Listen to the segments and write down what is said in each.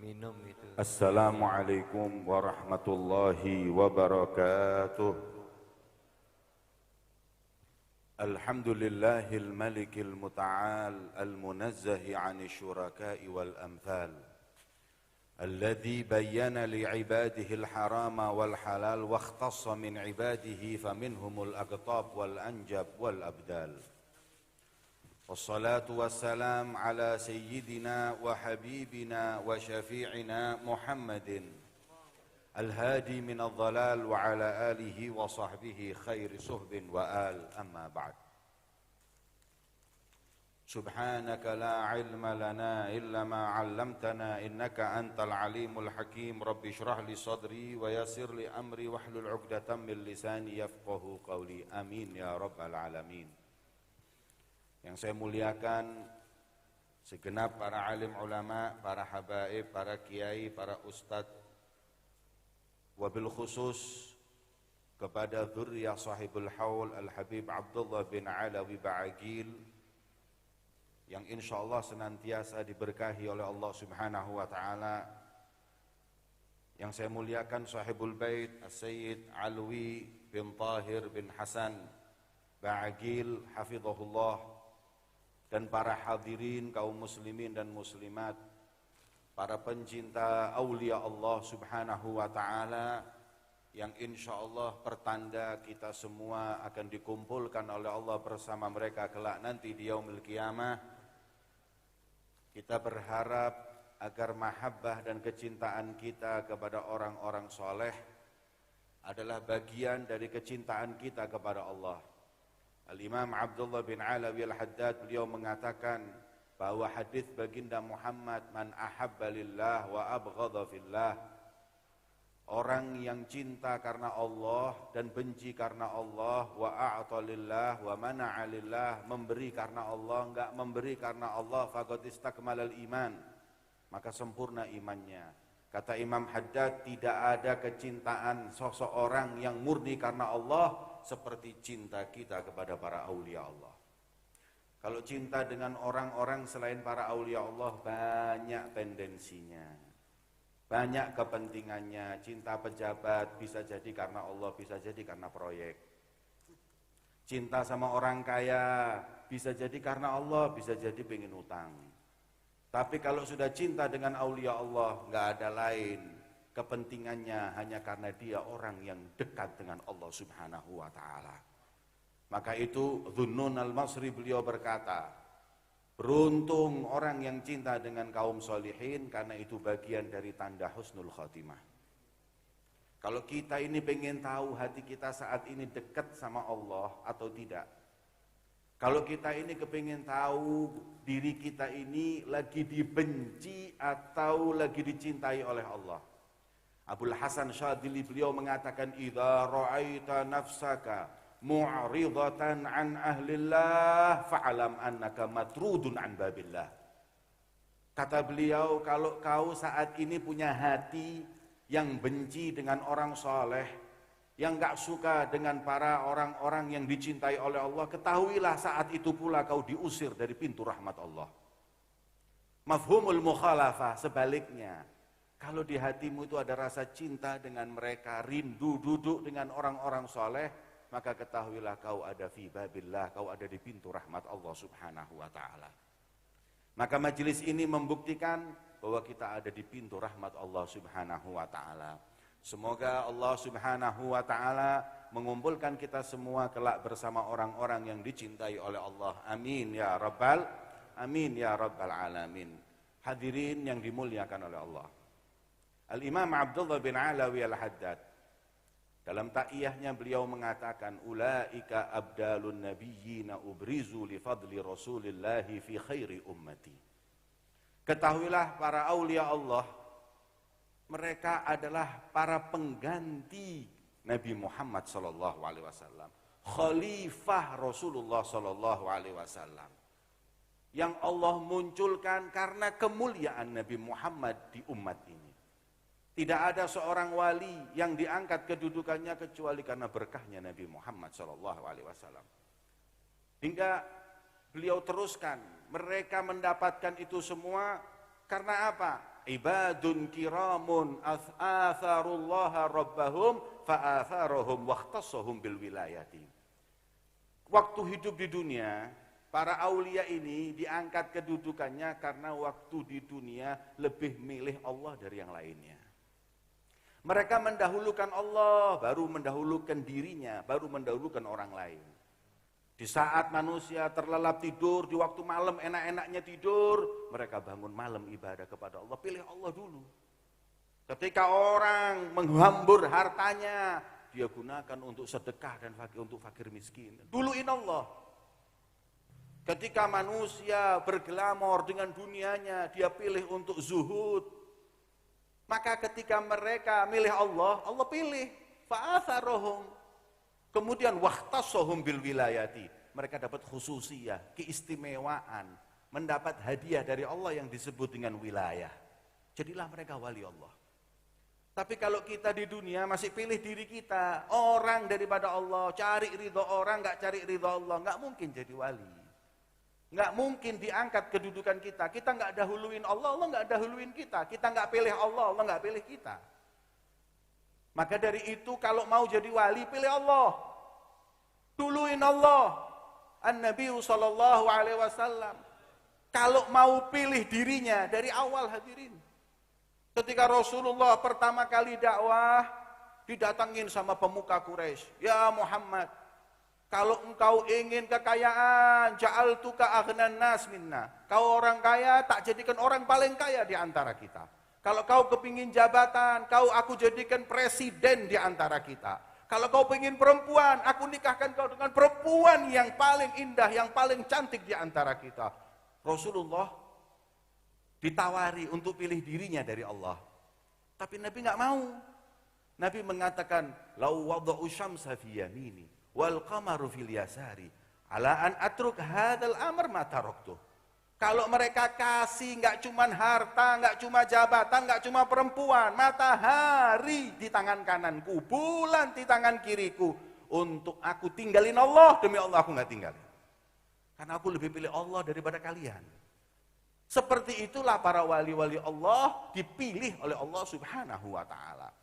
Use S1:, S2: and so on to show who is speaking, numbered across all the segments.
S1: minum itu.
S2: Assalamualaikum warahmatullahi wabarakatuh. Alhamdulillahil malikil muta'al al-munazzahi 'anil syuraka'i wal amthal alladzi bayyana li'ibadihi al-harama wal halal wa ikhtassa min 'ibadihi faminhumul aqtab wal anjab wal abdal. والصلاة والسلام على سيدنا وحبيبنا وشفيعنا محمد الهادي من الضلال وعلى آله وصحبه خير صحب وآل أما بعد سبحانك لا علم لنا إلا ما علمتنا إنك أنت العليم الحكيم رب اشرح لي صدري ويسر لي أمري واحلل عقدة من لساني يفقه قولي آمين يا رب العالمين. Yang saya muliakan segenap para alim ulama, para habaib, para kiai, para ustadz, wabil khusus kepada dzurriyyah sahibul haul Al-Habib Abdullah bin Alawi Ba'agil yang insyaallah senantiasa diberkahi oleh Allah Subhanahu wa taala. Yang saya muliakan sahibul bait As-Sayyid Alwi bin Tahir bin Hasan Ba'agil hafizahullah, dan para hadirin kaum muslimin dan muslimat, para pencinta aulia Allah Subhanahu wa taala yang insyaallah pertanda kita semua akan dikumpulkan oleh Allah bersama mereka kelak nanti di yaumil qiyamah. Kita berharap agar mahabbah dan kecintaan kita kepada orang-orang soleh adalah bagian dari kecintaan kita kepada Allah. Al-Imam Abdullah bin Alawi Al-Haddad beliau mengatakan bahwa hadis baginda Muhammad, man ahabba lillah wa abghadha fillah, orang yang cinta karena Allah dan benci karena Allah, wa a'ta lillah wa mana'a lillah, memberi karena Allah, enggak memberi karena Allah, faqad istakmalal iman, maka sempurna imannya. Kata Imam Haddad, tidak ada kecintaan seseorang yang murni karena Allah seperti cinta kita kepada para aulia Allah. Kalau cinta dengan orang-orang selain para aulia Allah, banyak tendensinya, banyak kepentingannya. Cinta pejabat bisa jadi karena Allah, bisa jadi karena proyek. Cinta sama orang kaya bisa jadi karena Allah, bisa jadi pengen utang. Tapi kalau sudah cinta dengan aulia Allah, nggak ada lain kepentingannya, hanya karena dia orang yang dekat dengan Allah Subhanahu wa taala. Maka itu Dhunnun al-Masri beliau berkata, beruntung orang yang cinta dengan kaum solihin, karena itu bagian dari tanda husnul khotimah. Kalau kita ini pengen tahu hati kita saat ini dekat sama Allah atau tidak, kalau kita ini kepingin tahu diri kita ini lagi dibenci atau lagi dicintai oleh Allah, Abul Hasan Syadzili beliau mengatakan, idza ra'aita nafsaka mu'ridatan an ahlillah fa'alam annaka matrudun an babillah. Kata beliau, kalau kau saat ini punya hati yang benci dengan orang soleh, yang gak suka dengan para orang-orang yang dicintai oleh Allah, ketahuilah saat itu pula kau diusir dari pintu rahmat Allah. Mafhumul mukhalafah, sebaliknya, kalau di hatimu itu ada rasa cinta dengan mereka, rindu duduk dengan orang-orang soleh, maka ketahuilah kau ada fi babillah, kau ada di pintu rahmat Allah Subhanahu wa ta'ala. Maka majelis ini membuktikan bahwa kita ada di pintu rahmat Allah Subhanahu wa ta'ala. Semoga Allah Subhanahu wa ta'ala mengumpulkan kita semua kelak bersama orang-orang yang dicintai oleh Allah. Amin ya rabbal alamin. Hadirin yang dimuliakan oleh Allah, Al-Imam Abdullah bin Alawi Al-Haddad dalam ta'iyahnya beliau mengatakan, ulaika abdalun nabiyyina ubrizu li fadli rasulillahi fi khairi ummati. Ketahuilah para aulia Allah, mereka adalah para pengganti Nabi Muhammad sallallahu alaihi wasallam, khalifah Rasulullah sallallahu alaihi wasallam, yang Allah munculkan karena kemuliaan Nabi Muhammad di umat ini. Tidak ada seorang wali yang diangkat kedudukannya kecuali karena berkahnya Nabi Muhammad sallallahu alaihi wasallam. Hingga beliau teruskan, mereka mendapatkan itu semua Karena apa? Ibadun kiramun atharullaha rabbahum fa'atharuhum waqtasahum bil wilayati. Waktu hidup di dunia, para aulia ini diangkat kedudukannya karena waktu di dunia lebih milih Allah dari yang lainnya. Mereka mendahulukan Allah, baru mendahulukan dirinya, baru mendahulukan orang lain. Di saat manusia terlelap tidur, di waktu malam enak-enaknya tidur, mereka bangun malam ibadah kepada Allah, pilih Allah dulu. Ketika orang menghambur hartanya, dia gunakan untuk sedekah dan untuk fakir miskin. Duluin Allah. Ketika manusia bergelamor dengan dunianya, dia pilih untuk zuhud. Maka ketika mereka milih Allah, Allah pilih. Fa'atharohum. Kemudian waqtasahum bil wilayati. Mereka dapat khususiyah, keistimewaan, mendapat hadiah dari Allah yang disebut dengan wilayah. Jadilah mereka wali Allah. Tapi kalau kita di dunia masih pilih diri kita, orang daripada Allah, cari ridho orang, nggak cari ridho Allah, nggak mungkin jadi wali. Nggak mungkin diangkat kedudukan kita. Kita nggak dahuluin Allah, Allah nggak dahuluin kita. Kita nggak pilih Allah, Allah nggak pilih kita. Maka dari itu kalau mau jadi wali, pilih Allah. Duluin Allah. An-Nabi sallallahu alaihi wasallam. Kalau mau pilih dirinya dari awal hadirin. Ketika Rasulullah pertama kali dakwah, didatangin sama pemuka Quraisy. Ya Muhammad, kalau engkau ingin kekayaan, ja'altuka aghnan nas minna. Kau orang kaya, tak jadikan orang paling kaya di antara kita. Kalau kau kepingin jabatan, aku jadikan presiden di antara kita. Kalau kau pengen perempuan, aku nikahkan kau dengan perempuan yang paling indah, yang paling cantik di antara kita. Rasulullah ditawari untuk pilih dirinya dari Allah. Tapi Nabi nggak mau. Nabi mengatakan, "Lau wada'u syamsa fi yamini wal qamaru fil yasari, ala an atruk hadzal amr ma taraktuh." Kalau mereka kasih nggak cuma harta, nggak cuma jabatan, nggak cuma perempuan, matahari di tangan kananku, bulan di tangan kiriku, untuk aku tinggalin Allah, demi Allah aku nggak tinggalin. Karena aku lebih pilih Allah daripada kalian. Seperti itulah para wali-wali Allah dipilih oleh Allah Subhanahu wa ta'ala.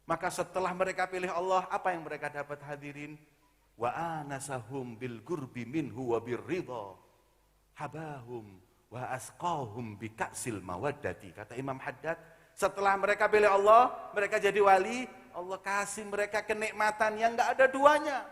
S2: Maka setelah mereka pilih Allah, apa yang mereka dapat hadirin? Wa anasahum bil gurbi minhu wa birridha habahum wa asqahum bika'sil mawaddati. Kata Imam Haddad, setelah mereka pilih Allah, mereka jadi wali, Allah kasih mereka kenikmatan yang enggak ada duanya,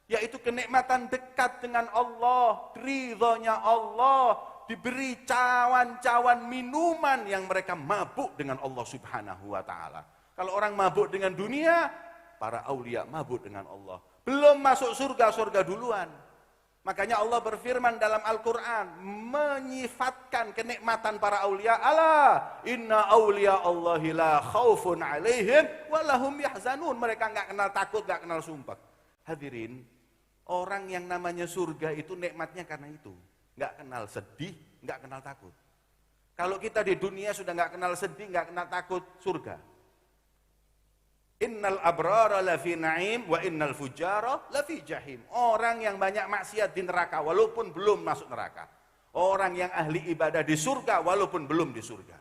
S2: yaitu kenikmatan dekat dengan Allah, ridhonya Allah, diberi cawan-cawan minuman yang mereka mabuk dengan Allah Subhanahu wa ta'ala. Kalau orang mabuk dengan dunia, para aulia mabuk dengan Allah. Belum masuk surga, surga duluan. Makanya Allah berfirman dalam Al-Quran, menyifatkan kenikmatan para aulia. Ala inna aulia Allahi la khawfun alaihim walahum yahzanun. Mereka nggak kenal takut, nggak kenal sumpah. Hadirin, orang yang namanya surga itu nikmatnya karena itu. Nggak kenal sedih, nggak kenal takut. Kalau kita di dunia sudah nggak kenal sedih, nggak kenal takut, surga. Innal abrara lafi na'im wa innal fujara lafi jahim. Orang yang banyak maksiat di neraka walaupun belum masuk neraka. Orang yang ahli ibadah di surga walaupun belum di surga.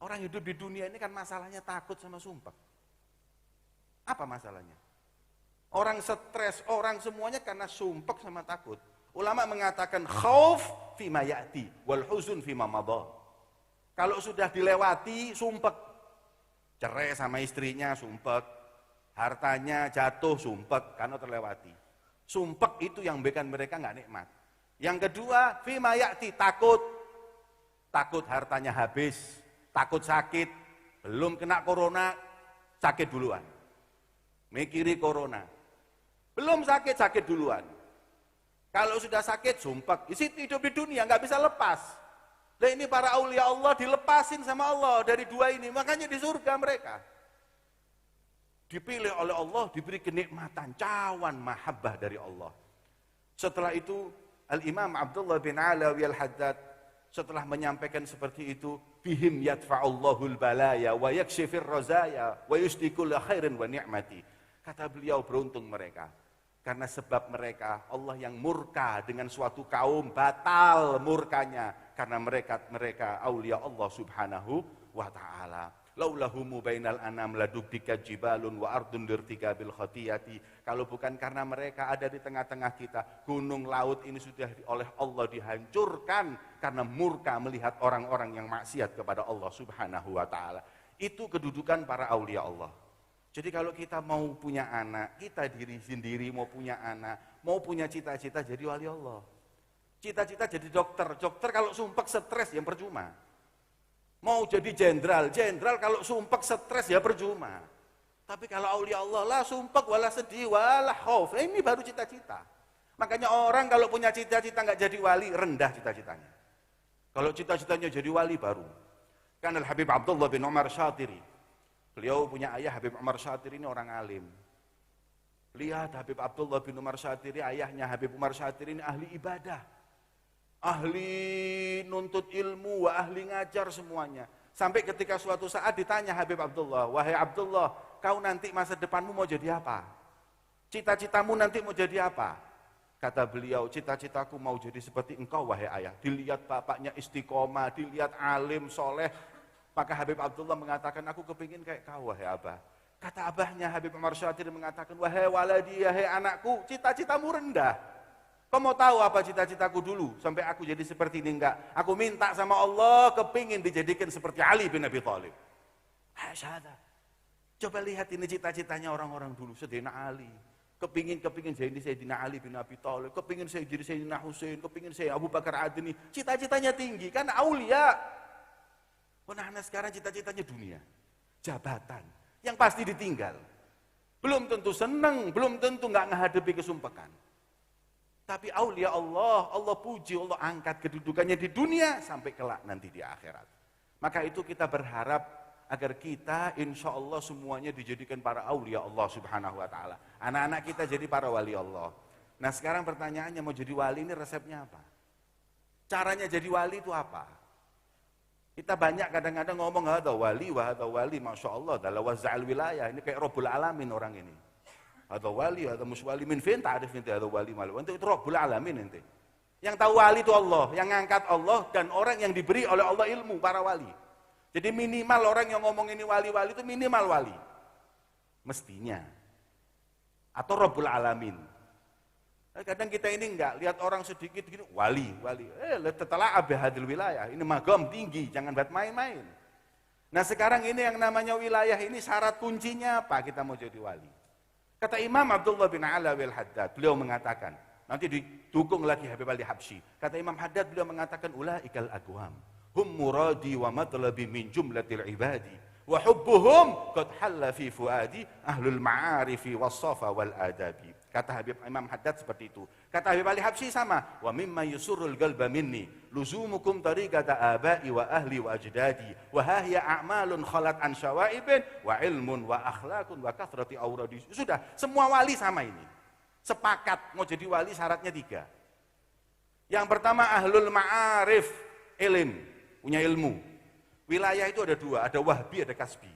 S2: Orang hidup di dunia ini kan masalahnya takut sama sumpah. Apa masalahnya? Orang stres, orang semuanya karena sumpah sama takut. Ulama mengatakan khauf fima ya'ti wal huzun fima madha. Kalau sudah dilewati sumpah, cerai sama istrinya sumpek, hartanya jatuh sumpek karena terlewati. Sumpek itu yang bikin mereka nggak nikmat. Yang kedua, fima ya'ti, takut hartanya habis, takut sakit, belum kena corona, sakit duluan. Mikiri corona, belum sakit duluan. Kalau sudah sakit sumpek, isi hidup di dunia nggak bisa lepas. Dan ini para aulia Allah dilepasin sama Allah dari dua ini, makanya di surga mereka. Dipilih oleh Allah, diberi kenikmatan, cawan mahabbah dari Allah. Setelah itu, Al-Imam Abdullah bin Alawi Al-Haddad, setelah menyampaikan seperti itu, bihim yadfa'ullahul balaya, wa yakshifir razaya, wa yusdikul khairin wa ni'mati. Kata beliau, beruntung mereka. Karena sebab mereka, Allah yang murka dengan suatu kaum, batal murkanya. karena mereka aulia Allah Subhanahu wa taala. Laulahumu bainal anam ladubdika jibalun wa ardun dirtikabil khatiyati. Kalau bukan karena mereka ada di tengah-tengah kita, gunung laut ini sudah oleh Allah dihancurkan karena murka melihat orang-orang yang maksiat kepada Allah Subhanahu wa taala. Itu kedudukan para aulia Allah. Jadi kalau kita mau punya anak, kita diri sendiri mau punya anak, mau punya cita-cita jadi wali Allah. Cita-cita jadi dokter, dokter kalau sumpek stres yang percuma. Mau jadi jenderal kalau sumpek stres ya percuma. Tapi kalau aulia Allah lah sumpek wala sedih wala khauf, ini baru cita-cita. Makanya orang kalau punya cita-cita nggak jadi wali, rendah cita-citanya. Kalau cita-citanya jadi wali baru. Kan Al-Habib Abdullah bin Umar Syatiri. Beliau punya ayah Habib Umar Syatiri ini orang alim. Lihat Habib Abdullah bin Umar Syatiri, ayahnya Habib Umar Syatiri ini ahli ibadah. Ahli nuntut ilmu, ahli ngajar semuanya. Sampai ketika suatu saat ditanya Habib Abdullah, wahai Abdullah, kau nanti masa depanmu mau jadi apa? Cita-citamu nanti mau jadi apa? Kata beliau, cita-citaku mau jadi seperti engkau wahai ayah. Dilihat bapaknya istiqomah, dilihat alim, soleh. Maka Habib Abdullah mengatakan, aku kepingin kayak kau wahai abah. Kata abahnya Habib Umar Syatiri mengatakan, wahai waladi, wahai anakku, cita-citamu rendah. Kau mau tahu apa cita-citaku dulu sampai aku jadi seperti ini? Enggak. Aku minta sama Allah kepingin dijadikan seperti Ali bin Abi Thalib. Hasyada. Coba lihat ini cita-citanya orang-orang dulu. Sayyidina Ali. Kepingin jadi Sayyidina Ali bin Abi Thalib. Kepingin saya jadi Sayyidina Husain. Kepingin saya Abu Bakar Adni. Cita-citanya tinggi. Kan aulia. Anak sekarang cita-citanya dunia. Jabatan. Yang pasti ditinggal. Belum tentu senang. Belum tentu nggak menghadapi kesumpekan. Tapi aulia Allah, Allah puji, Allah angkat kedudukannya di dunia sampai kelak nanti di akhirat. Maka itu kita berharap agar kita insya Allah semuanya dijadikan para aulia Allah Subhanahu wa ta'ala. Anak-anak kita jadi para wali Allah. Nah sekarang pertanyaannya, mau jadi wali ini resepnya apa? Caranya jadi wali itu apa? Kita banyak kadang-kadang ngomong hadza wali, masya Allah, dalam waza'al wilayah, ini kayak Rabbul Alamin orang ini. Atau wali, atau muswali min fin ta'rif nanti atau wali malu. Untuk itu Rabbul Alamin nanti. Yang tahu wali itu Allah, yang ngangkat Allah dan orang yang diberi oleh Allah ilmu para wali. Jadi minimal orang yang ngomong ini wali-wali itu minimal wali. Mestinya. Atau Rabbul Alamin. Kadang kita ini enggak lihat orang sedikit gini wali. Setelah abahadil wilayah, ini magam tinggi, jangan buat main-main. Nah, sekarang ini yang namanya wilayah ini syarat kuncinya apa kita mau jadi wali? Kata Imam Abdullah bin Alawi al-Haddad, beliau mengatakan, nanti didukung lagi Habib Ali Habsyi. Kata Imam Haddad, beliau mengatakan, ulaikal aqwam, hum muradi wa matlabi min jumlatil ibadi, wa hubbuhum qad halla fi fuadi ahlul ma'arifi was-safa wal adabi. Kata Habib Imam Haddad seperti itu. Kata Habib Ali Habsyi sama, wa mimma yusurrul qalba minni luzumukum tariqata abai wa ahli wa ajdadi wa hahiya a'malun khalat an syawaibin wa ilmun wa akhlaqun wa kathrati awradi. Sudah, semua wali sama ini. Sepakat mau jadi wali syaratnya 3. Yang pertama ahlul ma'arif, ilm, punya ilmu. Wilayah itu ada 2, ada wahbi, ada kasbi.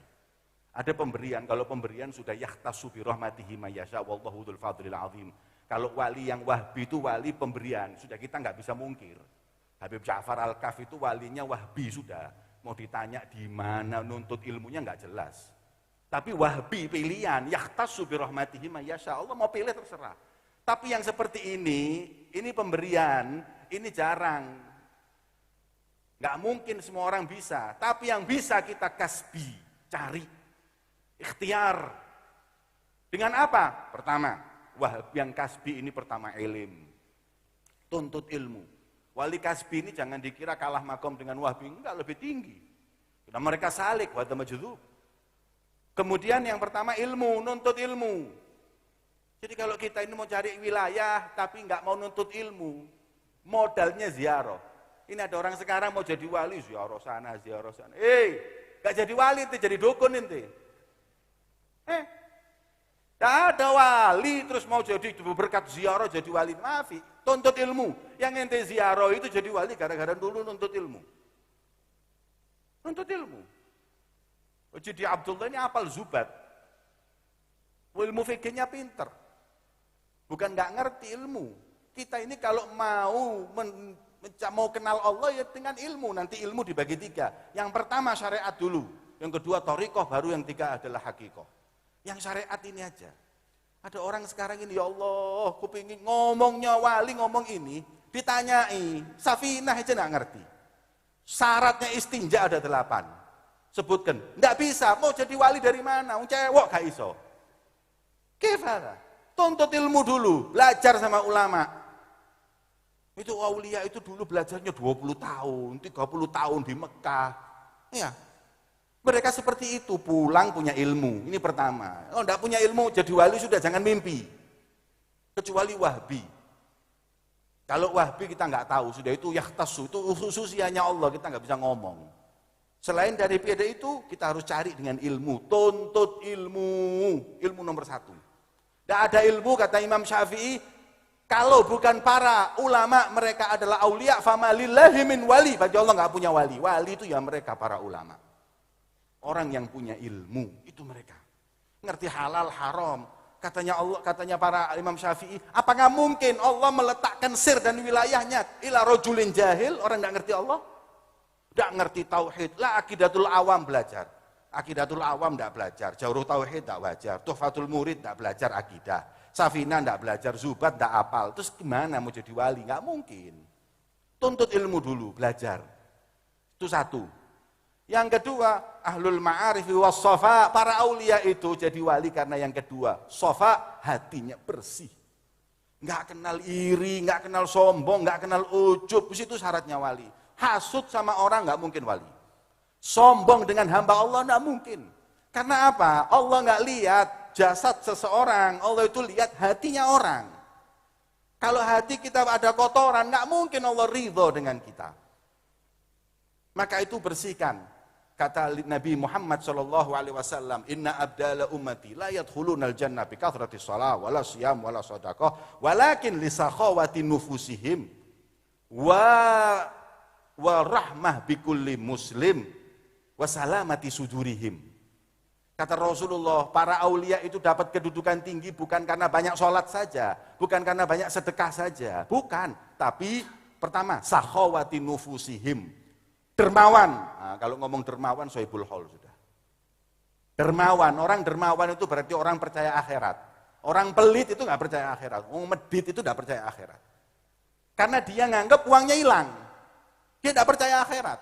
S2: Ada pemberian, kalau pemberian sudah yahtasu bi rahmatihi may yasha wallahu dzul fadlil azim. Kalau wali yang wahbi itu wali pemberian, sudah kita nggak bisa mungkir. Habib Ja'far Al-Kaf itu walinya wahbi sudah. Mau ditanya di mana nuntut ilmunya nggak jelas. Tapi wahbi pilihan, yahtasu bi rahmatihi may yasha. Allah mau pilih terserah. Tapi yang seperti ini pemberian, ini jarang. Nggak mungkin semua orang bisa. Tapi yang bisa kita kasbi, cari. Ikhtiar. Dengan apa? Pertama, yang kasbi ini pertama ilim. Tuntut ilmu. Wali kasbi ini jangan dikira kalah makom dengan wahbi, enggak, lebih tinggi. Karena mereka salik, wa majdhub. Kemudian yang pertama ilmu, nuntut ilmu. Jadi kalau kita ini mau cari wilayah tapi enggak mau nuntut ilmu, modalnya ziarah. Ini ada orang sekarang mau jadi wali, ziarah sana, ziarah sana. Enggak jadi wali ente, jadi dukun ente. Tidak ada wali terus mau jadi berkat ziarah jadi wali. Maafi, tuntut ilmu. Yang ente ziarah itu jadi wali gara-gara dulu nuntut ilmu. Nuntut ilmu. Jadi Abdullah ini hafal Zubat. Ilmu fikihnya pinter. Bukan nggak ngerti ilmu. Kita ini kalau mau
S1: Mau kenal Allah ya dengan ilmu. Nanti ilmu dibagi 3. Yang pertama syariat dulu. Yang kedua thariqah, baru yang 3 adalah hakikoh. Yang syariat ini aja. Ada orang sekarang ini, ya Allah, kupingin ngomongnya wali, ngomong ini, ditanyai, Safinah aja nggak ngerti. Syaratnya istinja ada 8. Sebutkan, nggak bisa, mau jadi wali dari mana? Cewek gak iso. Kefara, tuntut ilmu dulu, belajar sama ulama. Itu aulia itu dulu belajarnya 20 tahun, 30 tahun di Mekah. Ya, mereka seperti itu, pulang punya ilmu. Ini pertama. Kalau enggak punya ilmu, jadi wali sudah jangan mimpi. Kecuali Wahbi. Kalau Wahbi kita enggak tahu, sudah itu yakhtasu, itu khususiyanya Allah, kita enggak bisa ngomong. Selain dari itu, kita harus cari dengan ilmu. Tuntut ilmu. Ilmu nomor 1. Enggak ada ilmu, kata Imam Syafi'i, kalau bukan para ulama, mereka adalah aulia, famalillahi min wali. Bagi Allah enggak punya wali. Wali itu ya mereka para ulama. Orang yang punya ilmu, itu mereka. Ngerti halal, haram. Katanya Allah, katanya para Imam Syafi'i, apakah mungkin Allah meletakkan sir dan wilayahnya ila rajulin jahil, orang enggak ngerti Allah? Enggak ngerti tauhid, la akidatul awam belajar. Akidatul awam enggak belajar, Jauruh tauhid enggak belajar, Tuhfatul murid enggak belajar akidah. Safinah enggak belajar, Zubat enggak apal. Terus gimana mau jadi wali? Enggak mungkin. Tuntut ilmu dulu, belajar. Itu 1. Yang kedua, ahlul ma'arifi was sofa, para aulia itu jadi wali karena yang kedua, sofa, hatinya bersih. Enggak kenal iri, enggak kenal sombong, enggak kenal ujub, itu syaratnya wali. Hasud sama orang enggak mungkin wali. Sombong dengan hamba Allah enggak mungkin. Karena apa? Allah enggak lihat jasad seseorang, Allah itu lihat hatinya orang. Kalau hati kita ada kotoran, enggak mungkin Allah ridho dengan kita. Maka itu bersihkan. Kata Nabi Muhammad SAW, Inna abdala ummati la yadkhulunal jannah bi kathrati shalah wala siyam wala sadaqah walakin li sakhawati nufusihim wa rahmah bikulli muslim wa salamati sudurihim. Kata Rasulullah, para aulia itu dapat kedudukan tinggi bukan karena banyak sholat saja, bukan karena banyak sedekah saja, bukan. Tapi pertama, sakhawati nufusihim, dermawan. Nah, kalau ngomong dermawan, sohibul hol sudah. Dermawan, orang dermawan itu berarti orang percaya akhirat. Orang pelit itu nggak percaya akhirat, orang medit itu nggak percaya akhirat. Karena dia nganggap uangnya hilang, dia nggak percaya akhirat.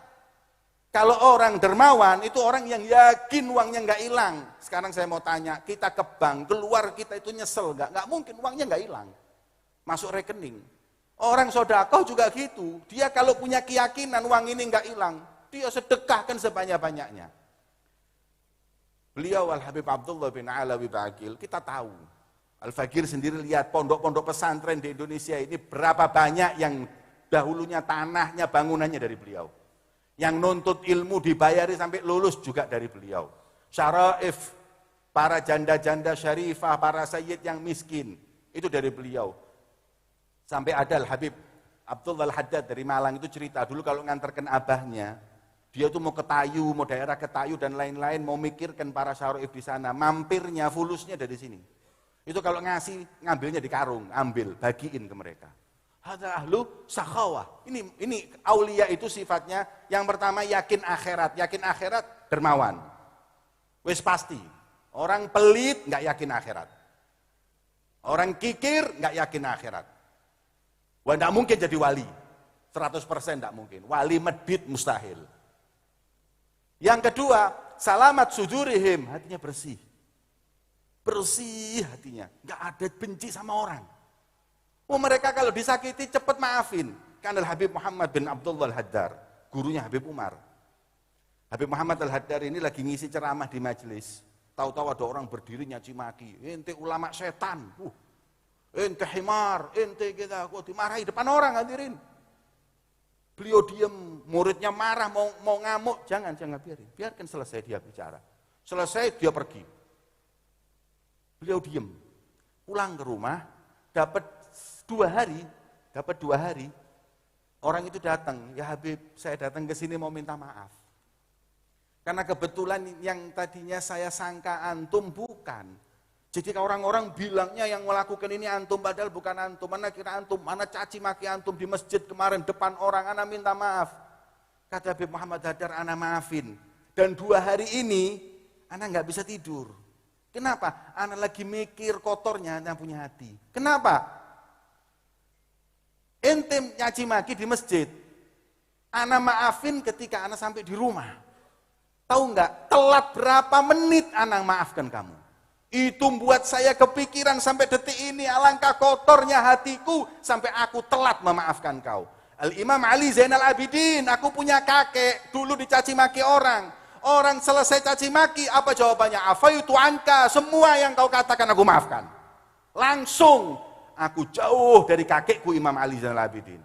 S1: Kalau orang dermawan itu orang yang yakin uangnya nggak hilang. Sekarang saya mau tanya, kita ke bank, keluar kita itu nyesel nggak? Nggak mungkin, uangnya nggak hilang, masuk rekening. Orang sodakoh juga gitu, dia kalau punya keyakinan uang ini nggak hilang, dia sedekahkan sebanyak-banyaknya. Beliau Al-Habib Abdullah bin Alawi Baqil, kita tahu. Al-Fakir sendiri lihat pondok-pondok pesantren di Indonesia ini berapa banyak yang dahulunya tanahnya, bangunannya dari beliau. Yang nuntut ilmu dibayari sampai lulus juga dari beliau. Syaraif, para janda-janda syarifah, para sayyid yang miskin, itu dari beliau. Sampai ada Al-Habib Abdullah Al-Haddad dari Malang itu cerita, dulu kalau nganterkan abahnya, dia tuh mau ke Tayu, mau daerah ke Tayu dan lain-lain, mau mikirkan para syaraif di sana, mampirnya, fulusnya dari sini. Itu kalau ngasih, ngambilnya di karung, ambil, bagiin ke mereka. Hadza ahlu sakhawah. Ini aulia itu sifatnya yang pertama yakin akhirat dermawan. Wis pasti. Orang pelit nggak yakin akhirat. Orang kikir nggak yakin akhirat. Wah, enggak mungkin jadi wali. 100% enggak mungkin. Wali medit mustahil. Yang kedua, salamat sudurihim, hatinya bersih. Bersih hatinya, enggak ada benci sama orang. Oh, mereka kalau disakiti cepat maafin. Kan Al-Habib Muhammad bin Abdullah Al-Haddar, gurunya Habib Umar. Habib Muhammad Al-Haddar ini lagi ngisi ceramah di majelis. Tahu-tahu ada orang berdiri nyaci maki. Ente ulama setan. Ente himar, ente kita kok dimarahi depan orang hadirin. Beliau diam, muridnya marah mau ngamuk, jangan biarkan selesai dia bicara. Selesai dia pergi. Beliau diam. Pulang ke rumah, dapat 2 hari, orang itu datang, ya Habib, saya datang ke sini mau minta maaf. Karena kebetulan yang tadinya saya sangka antum bukan. Jadi orang-orang bilangnya yang melakukan ini antum, padahal bukan antum. Mana kira antum, mana caci maki antum di masjid kemarin depan orang, ana minta maaf. Kata Habib Muhammad Haddad, ana maafin. Dan 2 hari ini, ana nggak bisa tidur. Kenapa? Ana lagi mikir kotornya yang punya hati. Kenapa? Ente nyaci maki di masjid. Ana maafin ketika ana sampai di rumah. Tahu nggak? Telat berapa menit ana maafkan kamu. Itu buat saya kepikiran sampai detik ini, alangkah kotornya hatiku sampai aku telat memaafkan kau. Al-Imam Ali Zainal Abidin, aku punya kakek, dulu dicaci maki orang. Orang selesai caci maki, apa jawabannya? Afaitu anka, semua yang kau katakan aku maafkan. Langsung aku jauh dari kakekku Imam Ali Zainal Abidin.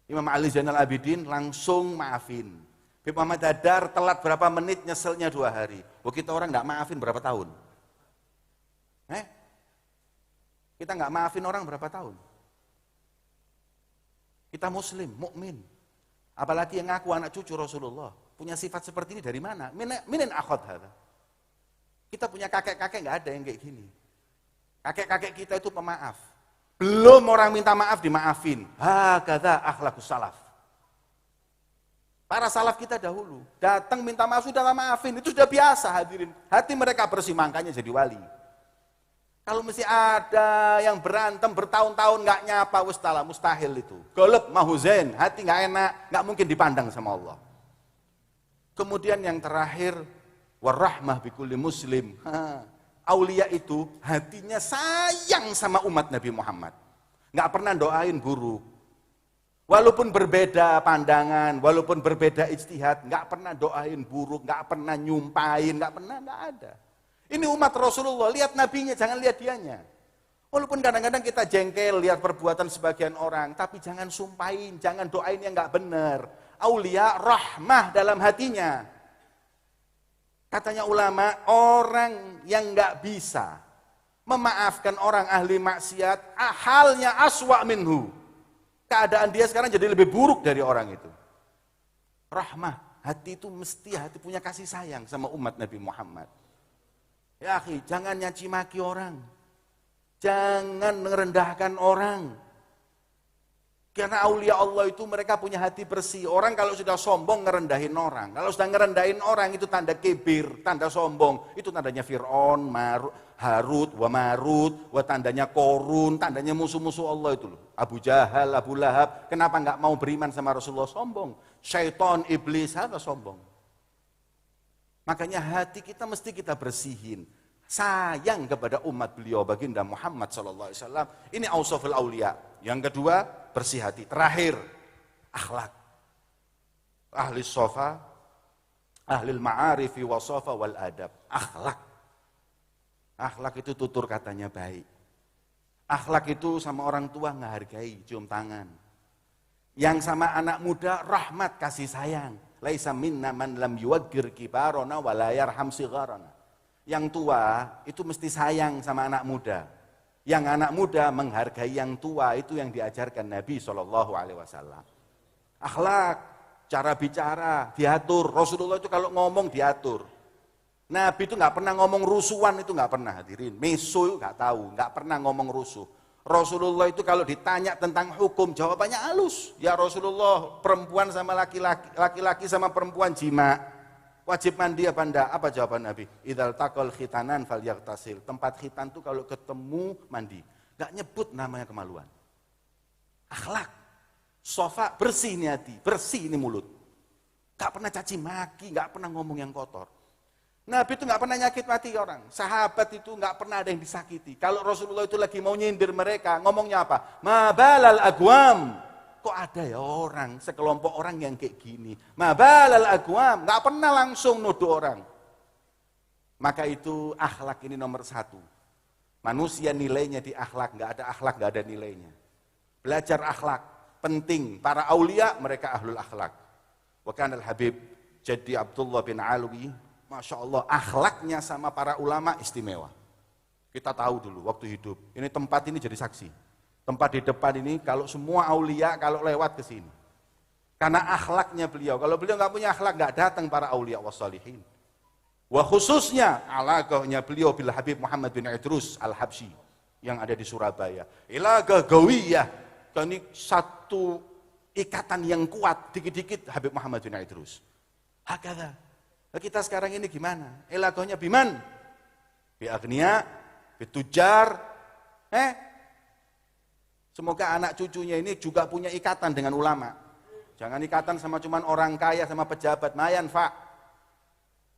S1: Imam Ali Zainal Abidin langsung maafin. Habib Muhammad Haddad telat berapa menit, nyeselnya 2 hari. Oh, kita orang nggak maafin berapa tahun? Kita nggak maafin orang berapa tahun? Kita muslim, mukmin. Apalagi yang ngaku anak cucu Rasulullah. Punya sifat seperti ini dari mana? Minin akhad hadza. Kita punya kakek-kakek nggak ada yang kayak gini. Kakek-kakek kita itu pemaaf. Belum orang minta maaf dimaafin. Hakadza akhlaqus salaf. Para salaf kita dahulu, datang minta maaf, sudah maafin, itu sudah biasa hadirin. Hati mereka bersih, makanya jadi wali. Kalau mesti ada yang berantem bertahun-tahun nggak nyapa, mustahil itu. Golep mahuzain, hati nggak enak, nggak mungkin dipandang sama Allah. Kemudian yang terakhir, warahmah bikulli muslim. Aulia itu hatinya sayang sama umat Nabi Muhammad. Nggak pernah doain buruk. Walaupun berbeda pandangan, walaupun berbeda ijtihad, nggak pernah doain buruk, nggak pernah nyumpahin, nggak ada. Ini umat Rasulullah, lihat nabinya, jangan lihat dianya. Walaupun kadang-kadang kita jengkel lihat perbuatan sebagian orang, tapi jangan sumpahin, jangan doain yang nggak benar. Aulia rahmah dalam hatinya. Katanya ulama, orang yang nggak bisa memaafkan orang ahli maksiat, halnya aswa minhu. Keadaan dia sekarang jadi lebih buruk dari orang itu. Rahmah, hati itu mesti hati punya kasih sayang sama umat Nabi Muhammad. Ya akhi, jangan nyaci maki orang. Jangan merendahkan orang. Karena aulia Allah itu mereka punya hati bersih. Orang kalau sudah sombong ngerendahin orang. Kalau sudah ngerendahin orang itu tanda kibir, tanda sombong. Itu tandanya Fir'aun, Harut, wa tandanya Korun, tandanya musuh-musuh Allah itu loh. Abu Jahal, Abu Lahab, kenapa nggak mau beriman sama Rasulullah? Sombong. Syaitan, iblis, apa sombong? Makanya hati kita mesti kita bersihin. Sayang kepada umat beliau, baginda Muhammad SAW. Ini ausaful aulia. Yang kedua, bersih hati. Terakhir, akhlak. Ahli sofa, ahli ma'arifi wa sofa wal adab. Akhlak. Akhlak itu tutur katanya baik. Akhlak itu sama orang tua ngehargai, cium tangan. Yang sama anak muda rahmat, kasih sayang. Laisa minna man lam yuwaggir kibarona wa la yarham sigharana. Yang tua itu mesti sayang sama anak muda. Yang anak muda menghargai yang tua, itu yang diajarkan Nabi SAW. Akhlak, cara bicara diatur. Rasulullah itu kalau ngomong diatur. Nabi itu nggak pernah ngomong rusuhan, itu nggak pernah, hadirin. Meso nggak tahu, nggak pernah ngomong rusuh. Rasulullah itu kalau ditanya tentang hukum, jawabannya halus. Ya Rasulullah, perempuan sama laki-laki, laki-laki sama perempuan jima, wajib mandi apa enggak? Apa jawaban Nabi? Idzal taqal khitanan falyaghtasil. Tempat khitan tuh kalau ketemu mandi. Nggak nyebut namanya kemaluan. Akhlak, sofa, bersih ini hati, bersih ini mulut. Nggak pernah caci maki, nggak pernah ngomong yang kotor. Nabi itu nggak pernah nyakit mati orang. Sahabat itu nggak pernah ada yang disakiti. Kalau Rasulullah itu lagi mau nyindir mereka, ngomongnya apa? Mabalal agwam. Kok ada ya orang, sekelompok orang yang kayak gini. Mabalal agwam, nggak pernah langsung nuduh orang. Maka itu akhlak ini nomor 1. Manusia nilainya di akhlak, nggak ada akhlak, nggak ada nilainya. Belajar akhlak penting. Para aulia mereka ahlul akhlak. Wa kana al-Habib Jadi Abdullah bin Alwi, Masya Allah, akhlaknya sama para ulama istimewa. Kita tahu dulu waktu hidup, ini tempat ini jadi saksi. Tempat di depan ini kalau semua aulia kalau lewat ke sini. Karena akhlaknya beliau. Kalau beliau nggak punya akhlak, nggak datang para aulia wassalihin. Wa khususnya alaqahnya beliau bil Habib Muhammad bin Idrus Al-Habsyi yang ada di Surabaya. Ilaqah gawiyah, ini satu ikatan yang kuat, dikit-dikit Habib Muhammad bin Idrus. Hakadha. Kita sekarang ini gimana? Ilaqahnya biman? Bi agniya, bi tujar. Semoga anak cucunya ini juga punya ikatan dengan ulama. Jangan ikatan sama cuman orang kaya sama pejabat, mayan Pak.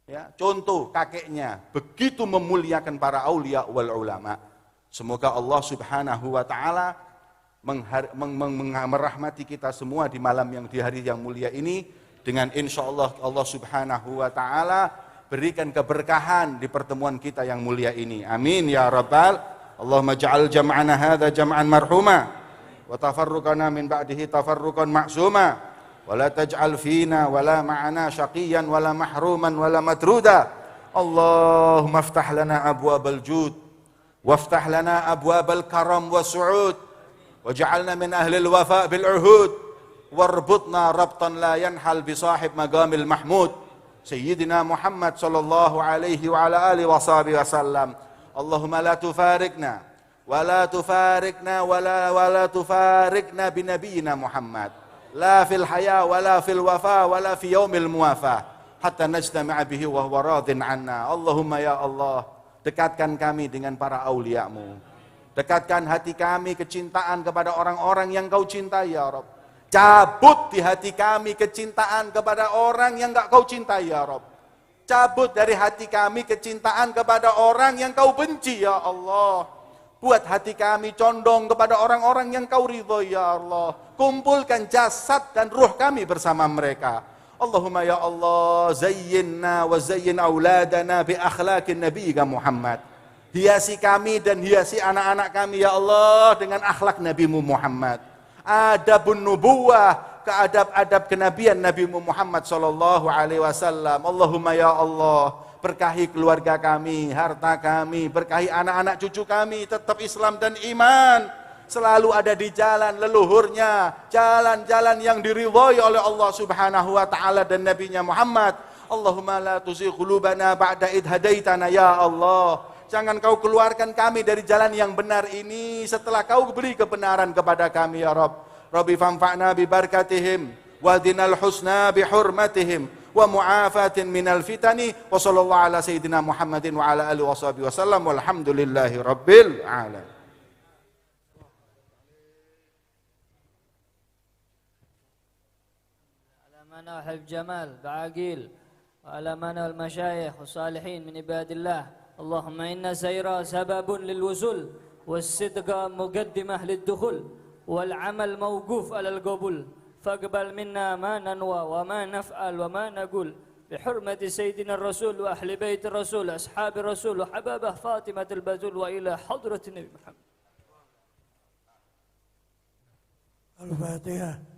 S1: Ya, contoh kakeknya begitu memuliakan para aulia wal ulama. Semoga Allah Subhanahu wa taala merahmati kita semua di malam yang di hari yang mulia ini dengan insyaallah Allah Subhanahu wa taala berikan keberkahan di pertemuan kita yang mulia ini. Amin ya rabbal. Allahumma ja'al jam'ana hadza jam'an marhuma wa tafarruqana min ba'dihi tafarruqan ma'suma. ولا تجعل فينا ولا معنا شقيا ولا محروما ولا مترودا اللهم افتح لنا أبواب الجود وافتح لنا أبواب الكرم والسعود واجعلنا من أهل الوفاء بالعهود واربطنا ربطا لا ينحل بصاحب مقام المحمود سيدنا محمد صلى الله عليه وعلى آله وصحبه وسلم اللهم لا تفارقنا ولا تفارقنا بنبينا محمد لا في الحياة ولا في الوفاة ولا في يوم الموافاة حتى نجتمع به وهو راض عنا. Allahumma ya Allah, dekatkan kami dengan para auliamu, dekatkan hati kami kecintaan kepada orang-orang yang kau cintai ya Rabb. Cabut di hati kami kecintaan kepada orang yang enggak kau cintai ya Rabb. Cabut dari hati kami kecintaan kepada orang yang kau benci ya Allah. Buat hati kami condong kepada orang-orang yang kau ridhoi ya Allah. Kumpulkan jasad dan ruh kami bersama mereka. Allahumma ya Allah, zayyinna wa zayyin auladana bi akhlaqin nabiyika Muhammad. Hiasi kami dan hiasi anak-anak kami ya Allah dengan akhlak Nabimu Muhammad. Adabun nubuwah, keadab-adab kenabian Nabimu Muhammad sallallahu alaihi wasallam. Allahumma ya Allah, berkahi keluarga kami, harta kami, berkahi anak-anak cucu kami, tetap Islam dan iman. Selalu ada di jalan leluhurnya, jalan-jalan yang diridhai oleh Allah Subhanahu wa taala dan Nabinya Muhammad. Allahumma la tuzigh qulubana ba'da id hadaitana ya Allah. Jangan kau keluarkan kami dari jalan yang benar ini setelah kau beri kebenaran kepada kami ya Rabb. Rabbi fanfa'na bi barakatihim wa dinal husna bi hurmatihim wa mu'afatin minal fitani wa sallallahu ala sayyidina Muhammadin wa ala alihi washabihi wasallam walhamdulillahi rabbil alamin.
S3: على حب جمال بعاقيل وعلى من المشايخ والصالحين من عباد الله اللهم إن سيرا سبب للوصول والصدق مقدمة للدخول والعمل موقوف على القبول فاقبل منا ما ننوى وما نفعل وما نقول بحرمة سيدنا الرسول وأهل بيت الرسول أصحاب الرسول وحبابه فاطمة البتول وإلى حضرة النبي محمد.
S4: الفاتحة.